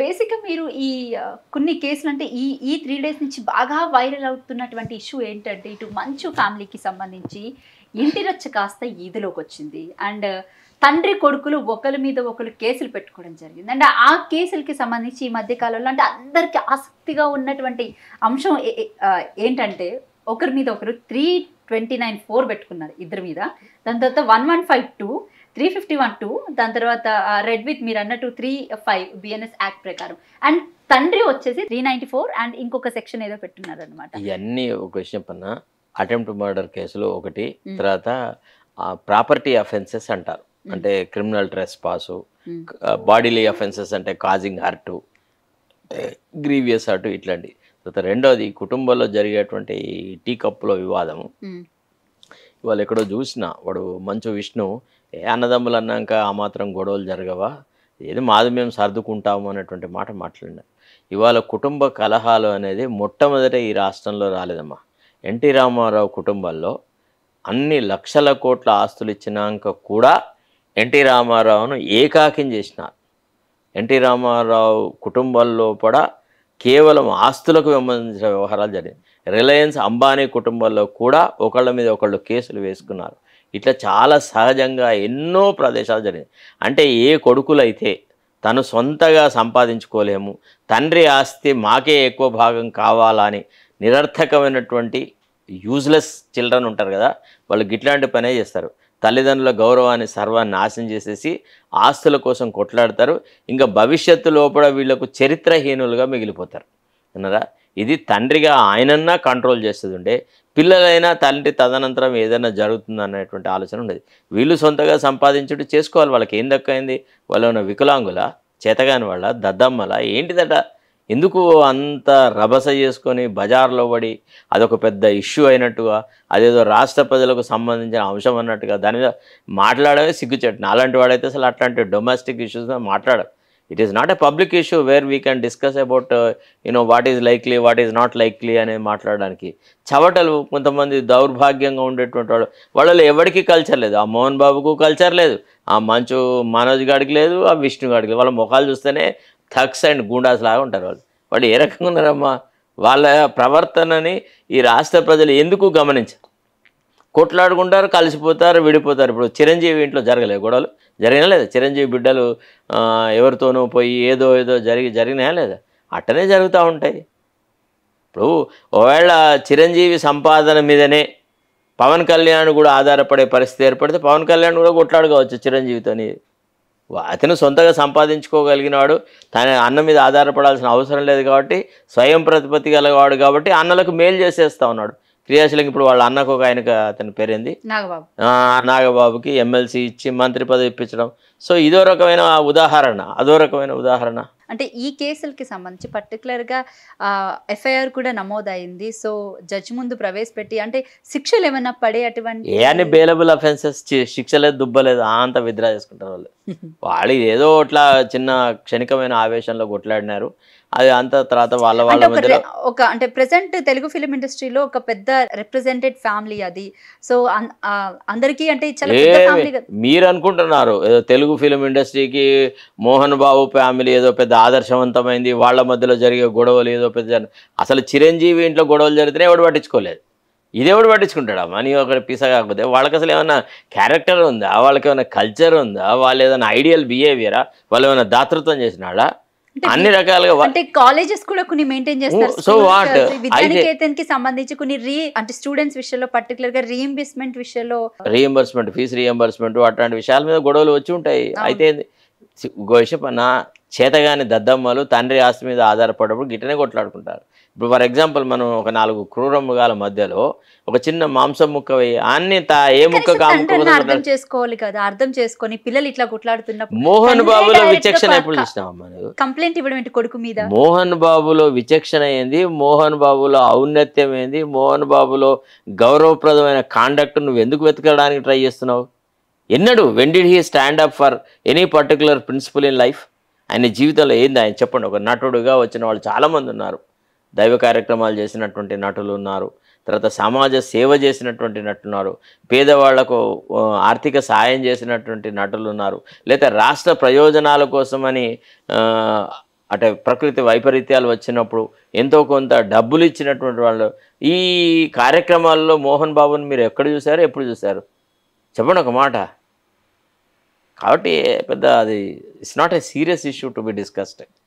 బేసిక్‌గా మీరు ఈ కొన్ని కేసులంటే ఈ 3 డేస్ నుంచి బాగా వైరల్ అవుతున్నటువంటి ఇష్యూ ఏంటంటే, ఇటు మంచు ఫ్యామిలీకి సంబంధించి ఇంటి రచ్చ కాస్త ఈదులోకొచ్చింది. అండ్ తండ్రి, కొడుకులు ఒకళ్ళ మీద ఒకళ్ళు కేసులు పెట్టుకోవడం జరిగింది. అండ్ ఆ కేసులకి సంబంధించి ఈ మధ్య కాలంలో అంటే అందరికి ఆసక్తిగా ఉన్నటువంటి అంశం ఏంటంటే, ఒకరి మీద ఒకరు 329(4) పెట్టుకున్నారు ఇద్దరి మీద. దాని తర్వాత 1152, 351(2), దాని తర్వాత రెడ్ విత్ మీరు అన్నట్టు 35 బిఎన్ఎస్ యాక్ట్ ప్రకారం. అండ్ తండ్రి వచ్చేసి 394 అండ్ ఇంకొక సెక్షన్ ఏదో పెట్టున్నారు అనమాట. ఇవన్నీ ఒక విషయం పన్నా అటెంప్ట్ మర్డర్ కేసులో ఒకటి, తర్వాత ప్రాపర్టీ అఫెన్సెస్ అంటారు, అంటే క్రిమినల్ ట్రెస్ పాసు, బాడీలీ అఫెన్సెస్ అంటే కాజింగ్ హర్టు, గ్రీవియస్ హర్టు, ఇట్లాంటి. తర్వాత రెండోది కుటుంబంలో జరిగేటువంటి టీ కప్పులో వివాదము. ఇవాళ ఎక్కడో చూసిన వాడు మంచు విష్ణు, ఏ అన్నదమ్ములు అన్నాక ఆ మాత్రం గొడవలు జరగవా, ఏది మాది మేము సర్దుకుంటాము అనేటువంటి మాట మాట్లాడినారు. ఇవాళ కుటుంబ కలహాలు అనేది మొట్టమొదట ఈ రాష్ట్రంలో రాలేదమ్మా. ఎన్టీ రామారావు కుటుంబంలో అన్ని లక్షల కోట్ల ఆస్తులు ఇచ్చినాక కూడా ఎన్టీ రామారావును ఏకాకిం చేసినారు. ఎన్టీ రామారావు కుటుంబంలో కూడా కేవలం ఆస్తులకు సంబంధించిన వ్యవహారాలు జరిగింది. రిలయన్స్ అంబానీ కుటుంబంలో కూడా ఒకళ్ళ మీద ఒకళ్ళు కేసులు వేసుకున్నారు. ఇట్లా చాలా సహజంగా ఎన్నో ప్రదేశాలు జరిగింది. అంటే ఏ కొడుకులైతే తను సొంతగా సంపాదించుకోలేము, తండ్రి ఆస్తి మాకే ఎక్కువ భాగం కావాలని నిరర్థకమైనటువంటి యూజ్లెస్ చిల్డ్రన్ ఉంటారు కదా, వాళ్ళు ఇట్లాంటి పనే చేస్తారు. తల్లిదండ్రుల గౌరవాన్ని సర్వాన్ని నాశనం చేసేసి ఆస్తుల కోసం కొట్లాడతారు. ఇంకా భవిష్యత్తు లోపల వీళ్లకు చరిత్రహీనులుగా మిగిలిపోతారు అన్నారా. ఇది తండ్రిగా ఆయనన్నా కంట్రోల్ చేస్తుంది ఉండే, పిల్లలైనా తండ్రి తదనంతరం ఏదైనా జరుగుతుంది అనేటువంటి ఆలోచన ఉండేది. వీళ్ళు సొంతగా సంపాదించుడు చేసుకోవాలి. వాళ్ళకి ఏం దక్కైంది? వాళ్ళు ఉన్న వికలాంగుల, చేతగాని వాళ్ళ, దద్దమ్మల ఏంటిదట? ఎందుకు అంత రభస చేసుకొని బజార్లో పడి అదొక పెద్ద ఇష్యూ అయినట్టుగా, అదేదో రాష్ట్ర ప్రజలకు సంబంధించిన అంశం అన్నట్టుగా దాని మీద మాట్లాడమే సిగ్గుచెట్టు. అలాంటి వాడైతే అసలు అట్లాంటి డొమెస్టిక్ ఇష్యూస్ మాట్లాడరు. It is not a public issue where we can discuss about what is likely, what is not likely అనేది మాట్లాడడానికి. చవటలు కొంతమంది దౌర్భాగ్యంగా ఉండేటువంటి వాళ్ళలో ఎవరికి కల్చర్ లేదు. ఆ మోహన్ బాబుకు కల్చర్ లేదు, ఆ మంచు మనోజ్ గాడికి లేదు, ఆ విష్ణు గాడికి లేదు. వాళ్ళ ముఖాలు చూస్తేనే థగ్స్ అండ్ గూండాస్ లాగా ఉంటారు. వాళ్ళు ఏ రకంగా ఉన్నారమ్మా? వాళ్ళ ప్రవర్తనని ఈ రాష్ట్ర ప్రజలు ఎందుకు గమనించారు? కొట్లాడుకుంటారు, కలిసిపోతారు, విడిపోతారు. ఇప్పుడు చిరంజీవి ఇంట్లో జరగలేదు గొడవలు? జరిగినా లేదా? చిరంజీవి బిడ్డలు ఎవరితోనూ పోయి ఏదో జరిగినాయా లేదా? అట్టనే జరుగుతూ ఉంటాయి. ఇప్పుడు ఒకవేళ చిరంజీవి సంపాదన మీదనే పవన్ కళ్యాణ్ కూడా ఆధారపడే పరిస్థితి ఏర్పడితే పవన్ కళ్యాణ్ కూడా కొట్లాడుకోవచ్చు చిరంజీవితోని. అతను సొంతగా సంపాదించుకోగలిగినవాడు, తన అన్న మీద ఆధారపడాల్సిన అవసరం లేదు కాబట్టి, స్వయం ప్రతిపత్తి గలవాడు కాబట్టి అన్నలకు మేలు చేసేస్తా ఉన్నాడు క్రియాశీలంగా. ఇప్పుడు వాళ్ళ అన్నకు ఒక ఆయనకు, అతని పేరేంది, నాగబాబుకి ఎమ్మెల్సీ ఇచ్చి మంత్రి పదవి ఇప్పించడం. సో ఇదో రకమైన ఉదాహరణ, అదో రకమైన ఉదాహరణ. అంటే ఈ కేసులకి సంబంధించి పర్టికులర్గా ఎఫ్ఐఆర్ కూడా నమోదైంది. సో జడ్జి ముందు ప్రవేశపెట్టి అంటే శిక్షలు ఏమైనా పడే అటువంటి అన్ని బెయిలబుల్ అఫెన్సెస్, శిక్షలేదు దుబ్బలేదు అంత విత్డ్రా చేసుకుంటారు వాళ్ళు. వాళ్ళు ఏదో అట్లా చిన్న క్షణికమైన ఆవేశంలో కొట్లాడినారు, అది అంత తర్వాత వాళ్ళ మధ్యలో ఒక అంటే ప్రెసెంట్ తెలుగు ఫిలిం ఇండస్ట్రీలో ఒక పెద్ద రిప్రజెంటెడ్ ఫ్యామిలీ అది. సో అందరికీ అంటే చాలా పెద్ద ఫ్యామిలీ. మీరు అనుకుంటున్నారు ఏదో తెలుగు ఫిలిం ఇండస్ట్రీకి మోహన్ బాబు ఫ్యామిలీ ఏదో పెద్ద ఆదర్శవంతమైంది, వాళ్ళ మధ్యలో జరిగే గొడవలు ఏదో పెద్ద. అసలు చిరంజీవి ఇంట్లో గొడవలు జరిగితేనే ఎవడు పట్టించుకోలేదు. ఇదేవాడు పట్టించుకుంటాడా? మనీ ఒకటి పిసా కాకపోతే. వాళ్ళకి అసలు ఏమైనా క్యారెక్టర్ ఉందా? వాళ్ళకి ఏమైనా కల్చర్ ఉందా? వాళ్ళు ఏదైనా ఐడియల్ బిహేవియరా? వాళ్ళు ఏమైనా దాతృత్వం చేసినాడా? అన్ని రకాలుగా అంటే కాలేజెస్ కూడా కొన్ని మెయింటైన్ చేస్తారు. సో వాట్ విద్యానికేతన్కి సంబంధించి కొన్ని అంటే స్టూడెంట్స్ విషయంలో పర్టికులర్ గా రీఎంబర్స్మెంట్, ఫీజు రీఎంబర్స్మెంట్ అట్లాంటి విషయాల మీద గొడవలు వచ్చి ఉంటాయి. అయితే విషయం చేతగాని దద్దమ్మలు తండ్రి ఆస్తి మీద ఆధారపడేప్పుడు గిట్టనే కొట్లాడుకుంటారు. ఇప్పుడు ఫర్ ఎగ్జాంపుల్ మనం ఒక 4 క్రూర మృగాల మధ్యలో ఒక చిన్న మాంసం ముక్క వేయి, అన్ని ఏ ముక్క అర్థం చేసుకోవాలి కదా. అర్థం చేసుకొని పిల్లలు ఇట్లా కొట్లాడుతున్నప్పుడు మోహన్ బాబులో విచక్షణ ఎప్పుడు చూసినావమ్మా? కంప్లైంట్ ఇవ్వడం ఏంటి కొడుకు మీద? మోహన్ బాబులో విచక్షణ ఏంది? మోహన్ బాబులో ఔన్నత్యం ఏంది? మోహన్ బాబులో గౌరవప్రదమైన కాండక్ట్ నువ్వు ఎందుకు వెతకడానికి ట్రై చేస్తున్నావు? ఎన్నడు when did he stand up for any particular principle in life? ఆయన జీవితంలో ఏంది ఆయన చెప్పండి. ఒక నటుడుగా వచ్చిన వాళ్ళు చాలామంది ఉన్నారు, దైవ కార్యక్రమాలు చేసినటువంటి నటులు ఉన్నారు, తర్వాత సమాజ సేవ చేసినటువంటి నటున్నారు, పేదవాళ్లకు ఆర్థిక సాయం చేసినటువంటి నటులు ఉన్నారు, లేదా రాష్ట్ర ప్రయోజనాల కోసమని అంటే ప్రకృతి వైపరీత్యాలు వచ్చినప్పుడు ఎంతో కొంత డబ్బులు ఇచ్చినటువంటి వాళ్ళు ఈ కార్యక్రమాల్లో మోహన్ బాబుని మీరు ఎక్కడ చూసారు, ఎప్పుడు చూసారు? చెప్పండి ఒక మాట. కాబట్టి పెద్ద అది it's not a serious issue to be discussed.